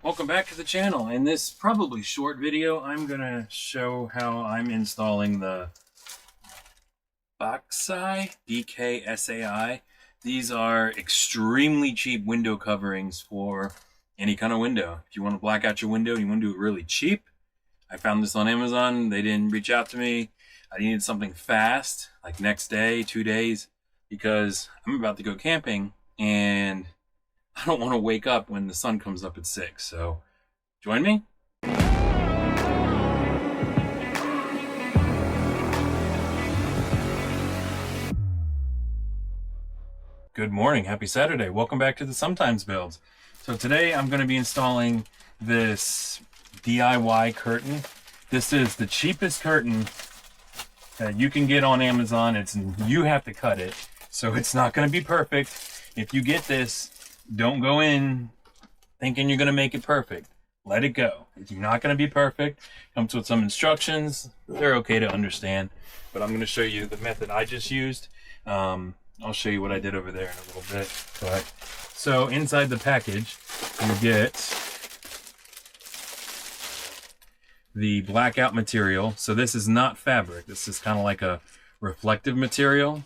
Welcome back to the channel. In this probably short video, I'm gonna show how I'm installing the Bksai, BKSAI. These are extremely cheap window coverings for any kind of window. If you want to black out your window, you want to do it really cheap. I found this on Amazon. They didn't reach out to me. I needed something fast, like next day, 2 days, because I'm about to go camping and I don't want to wake up when the sun comes up at 6. So join me. Good morning. Happy Saturday. Welcome back to the Sometimes Builds. So today I'm going to be installing this DIY curtain. This is the cheapest curtain that you can get on Amazon. You have to cut it, so it's not going to be perfect. If you get this, don't go in thinking you're going to make it perfect. Let it go. It's not going to be perfect. Comes with some instructions. They're okay to understand, but I'm going to show you the method I just used. I'll show you what I did over there in a little bit. So inside the package, you get the Blackout material. So this is not fabric. This is kind of like a reflective material.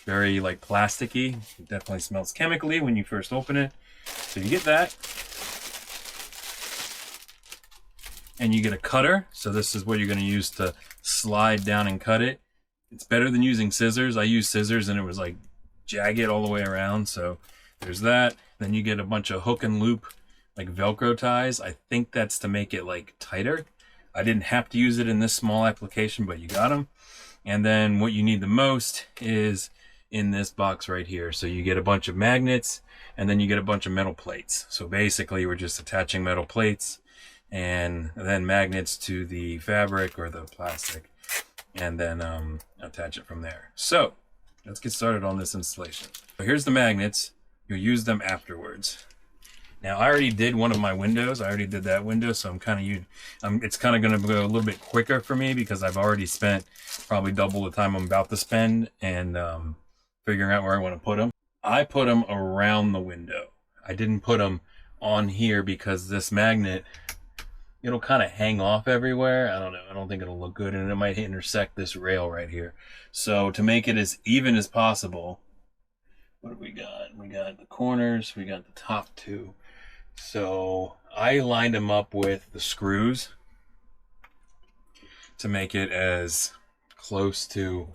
Very like plasticky. It definitely smells chemically when you first open it. So you get that. And you get a cutter. So this is what you're going to use to slide down and cut it. It's better than using scissors. I used scissors and it was like jagged all the way around. So there's that. Then you get a bunch of hook and loop like Velcro ties. I think that's to make it like tighter. I didn't have to use it in this small application, but you got them. And then what you need the most is in this box right here. So you get a bunch of magnets and then you get a bunch of metal plates. So basically we're just attaching metal plates and then magnets to the fabric or the plastic, and then attach it from there. So let's get started on this installation. So here's the magnets. You'll use them afterwards. Now I already did one of my windows. I already did that window, so it's kind of going to go a little bit quicker for me because I've already spent probably double the time I'm about to spend and figuring out where I want to put them. I put them around the window. I didn't put them on here because this magnet, it'll kind of hang off everywhere. I don't know. I don't think it'll look good, and it might intersect this rail right here. So to make it as even as possible, what have we got? We got the corners. We got the top two. So I lined them up with the screws to make it as close to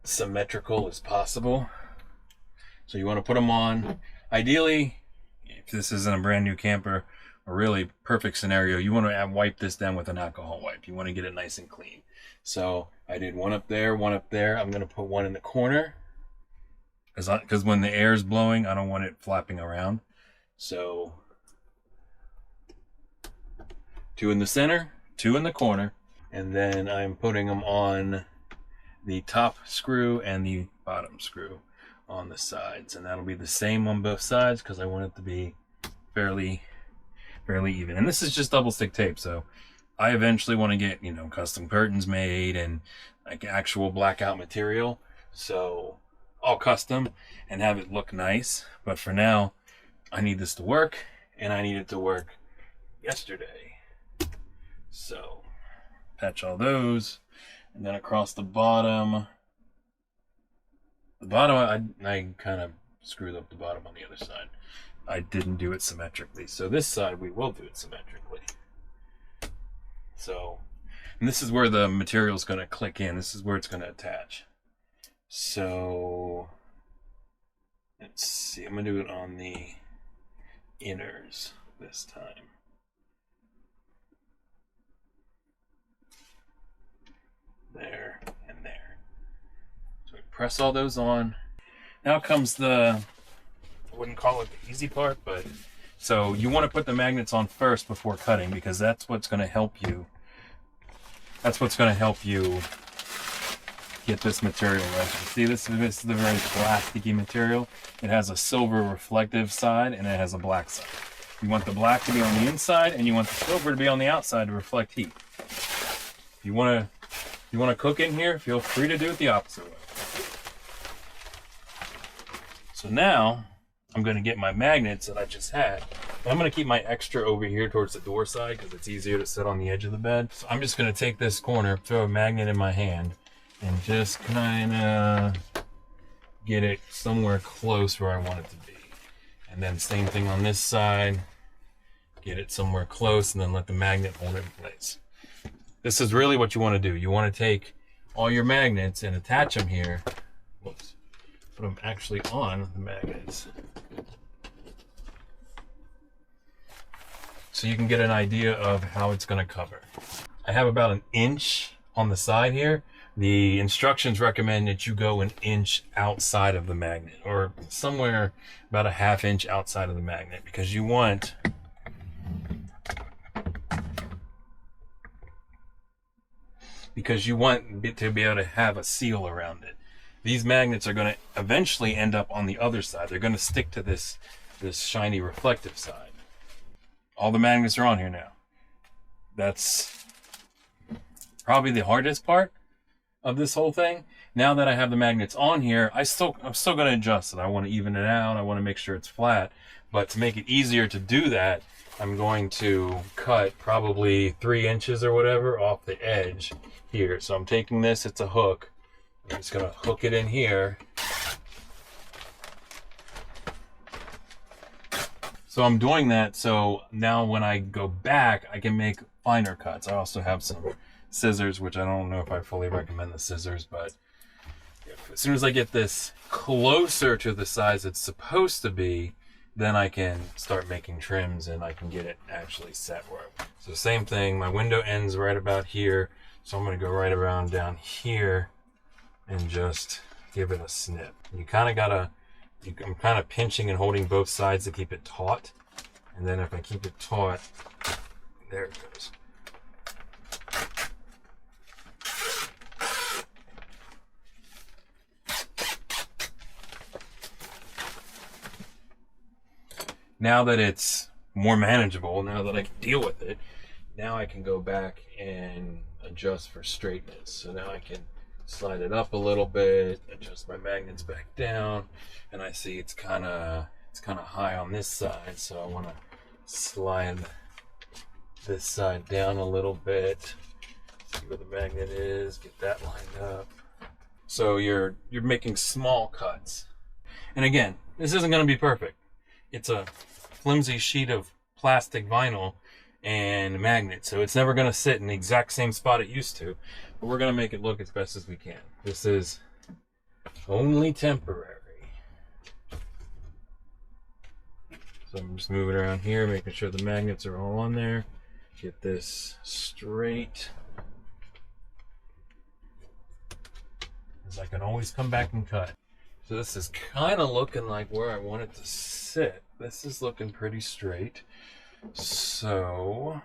symmetrical as possible. So you want to put them on. Ideally, if this isn't a brand new camper, a really perfect scenario, you want to wipe this down with an alcohol wipe. You want to get it nice and clean. So I did one up there, one up there. I'm going to put one in the corner because when the air is blowing, I don't want it flapping around. So 2 in the center, 2 in the corner, and then I'm putting them on the top screw and the bottom screw on the sides, and that'll be the same on both sides because I want it to be fairly even. And this is just double stick tape, so I eventually want to get, custom curtains made and like actual blackout material, so I'll custom and have it look nice. But for now, I need this to work, and I need it to work yesterday. So patch all those, and then across the bottom I kind of screwed up the bottom on the other side. I didn't do it symmetrically. So this side we will do it symmetrically. So, and this is where the material is going to click in. This is where it's going to attach. So let's see. I'm going to do it on the inners this time. There and there. So we press all those on. Now comes the, I wouldn't call it the easy part, but so you want to put the magnets on first before cutting because that's what's going to help you. That's what's going to help you get this material right. See, this is the very plasticky material. It has a silver reflective side and it has a black side. You want the black to be on the inside and you want the silver to be on the outside to reflect heat. If you want to cook in here, feel free to do it the opposite way. So now I'm going to get my magnets that I just had. And I'm going to keep my extra over here towards the door side because it's easier to sit on the edge of the bed. So I'm just going to take this corner, throw a magnet in my hand, and just kind of get it somewhere close where I want it to be. And then same thing on this side, get it somewhere close, and then let the magnet hold it in place. This is really what you want to do. You want to take all your magnets and attach them here. Whoops. Put them actually on the magnets. So you can get an idea of how it's going to cover. I have about 1 inch on the side here. The instructions recommend that you go 1 inch outside of the magnet, or somewhere about a 1/2 inch outside of the magnet, because you want to be able to have a seal around it. These magnets are going to eventually end up on the other side. They're going to stick to this shiny reflective side. All the magnets are on here now. That's probably the hardest part of this whole thing. Now that I have the magnets on here, I'm still going to adjust it. I want to even it out. I want to make sure it's flat. But to make it easier to do that, I'm going to cut probably 3 inches or whatever off the edge here. So I'm taking this, it's a hook. I'm just going to hook it in here. So I'm doing that so now when I go back, I can make finer cuts. I also have some scissors, which I don't know if I fully recommend the scissors, but as soon as I get this closer to the size it's supposed to be, then I can start making trims and I can get it actually set where I want. So same thing, my window ends right about here, so I'm going to go right around down here and just give it a snip. You kind of gotta, I'm kind of pinching and holding both sides to keep it taut, and then if I keep it taut, there it goes. Now that it's more manageable, now that I can deal with it, now I can go back and adjust for straightness. So now I can slide it up a little bit, adjust my magnets back down, and I see it's kind of high on this side, so I want to slide this side down a little bit, see where the magnet is, get that lined up. So you're making small cuts. And again, this isn't going to be perfect. It's a flimsy sheet of plastic vinyl and a magnet, so it's never going to sit in the exact same spot it used to, but we're going to make it look as best as we can. This is only temporary. So I'm just moving around here, making sure the magnets are all on there. Get this straight, as I can always come back and cut. So this is kind of looking like where I want it to sit. This is looking pretty straight. So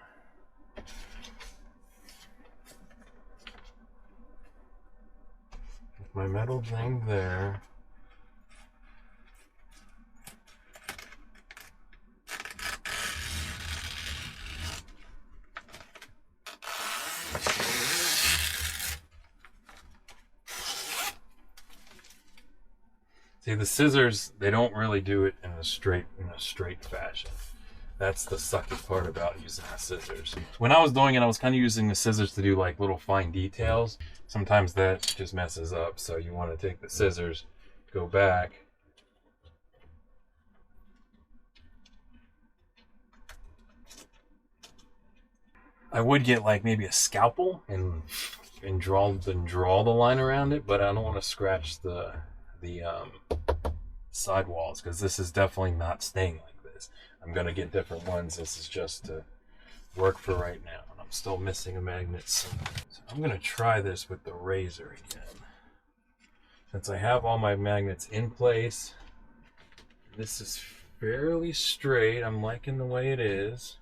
with my metal thing there, see, the scissors, they don't really do it in a straight fashion. That's the sucky part about using the scissors. When I was doing it, I was kind of using the scissors to do like little fine details. Sometimes that just messes up, so you want to take the scissors, go back, I would get like maybe a scalpel and draw the line around it, but I don't want to scratch the sidewalls, because this is definitely not staying like this. I'm going to get different ones. This is just to work for right now, and I'm still missing a magnet. So I'm going to try this with the razor again. Since I have all my magnets in place, this is fairly straight. I'm liking the way it is.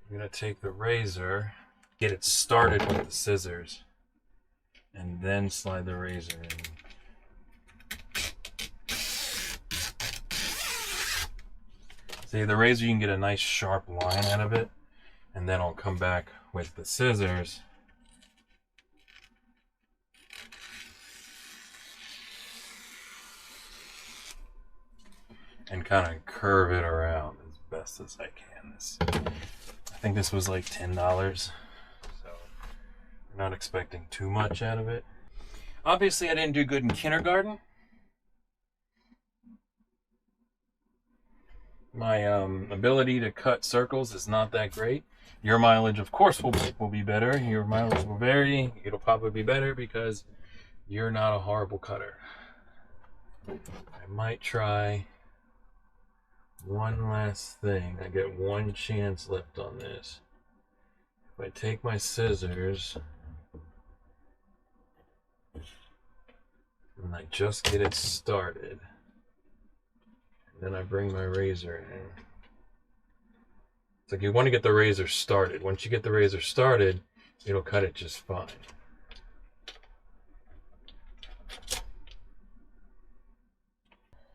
I'm going to take the razor, get it started with the scissors, and then slide the razor in. See, the razor, you can get a nice sharp line out of it, and then I'll come back with the scissors. and kind of curve it around as best as I can. I think this was like $10, so I'm not expecting too much out of it. Obviously, I didn't do good in kindergarten. My ability to cut circles is not that great. Your mileage, of course, will be better. Your mileage will vary. It'll probably be better because you're not a horrible cutter. I might try one last thing. I get one chance left on this. If I take my scissors and I just get it started, and then I bring my razor in. It's like you want to get the razor started. Once you get the razor started, it'll cut it just fine.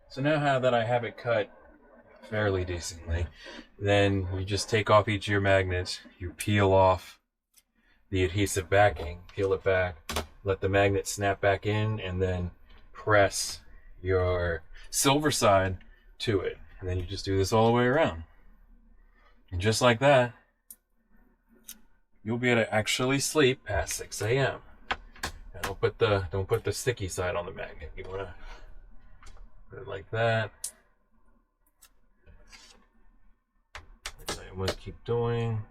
So now that I have it cut fairly decently, then you just take off each of your magnets, you peel off the adhesive backing, peel it back, let the magnet snap back in, and then press your silver side to it. And then you just do this all the way around. And just like that, you'll be able to actually sleep past 6 a.m. And don't put the sticky side on the magnet. You want to put it like that. Which I must keep doing.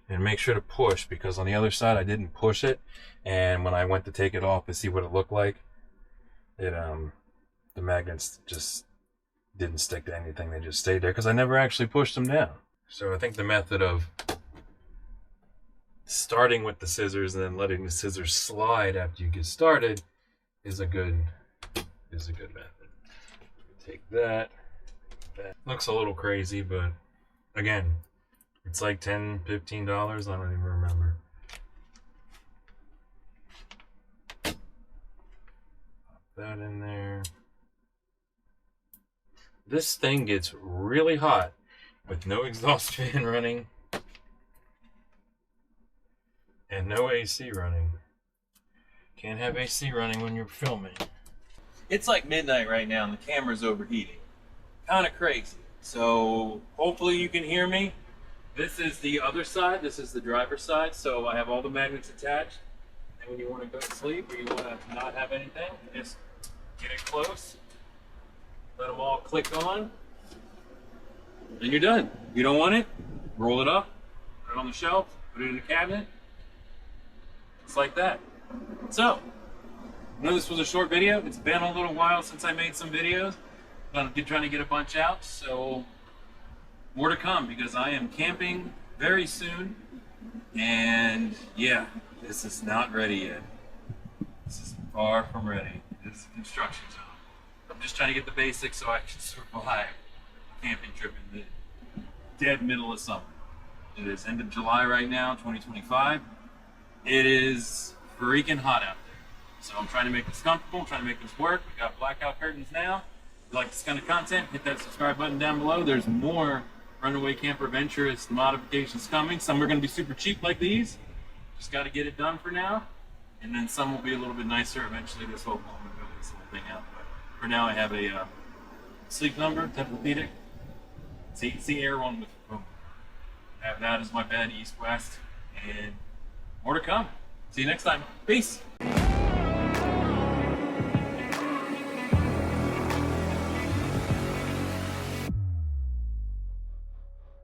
And make sure to push, because on the other side I didn't push it, and when I went to take it off to see what it looked like, the magnets just didn't stick to anything. They just stayed there because I never actually pushed them down. So I think the method of starting with the scissors and then letting the scissors slide after you get started is a good method. Take that. That looks a little crazy, but again, it's like $10, $15. I don't even remember. Pop that in there. This thing gets really hot with no exhaust fan running and no AC running. Can't have AC running when you're filming. It's like midnight right now and the camera's overheating. Kind of crazy. So hopefully you can hear me. This is the other side. This is the driver's side. So I have all the magnets attached. And when you want to go to sleep or you want to not have anything, just get it close. Let them all click on. And you're done. You don't want it? Roll it up. Put it on the shelf. Put it in the cabinet. It's like that. So, I know this was a short video. It's been a little while since I made some videos. I'm trying to get a bunch out. So, more to come because I am camping very soon. And yeah, this is not ready yet. This is far from ready. This is a construction zone. I'm just trying to get the basics so I can survive a camping trip in the dead middle of summer. It is end of July right now, 2025. It is freaking hot out there. So I'm trying to make this comfortable, I'm trying to make this work. We got blackout curtains now. If you like this kind of content, hit that subscribe button down below. There's more Runaway Camper Venturist modifications coming. Some are going to be super cheap like these. Just got to get it done for now. And then some will be a little bit nicer eventually. This whole moment will build this whole thing out. But for now I have a Sleep Number, Tempur-Pedic. See Air one with boom. I have that as my bed, east-west. And more to come. See you next time. Peace.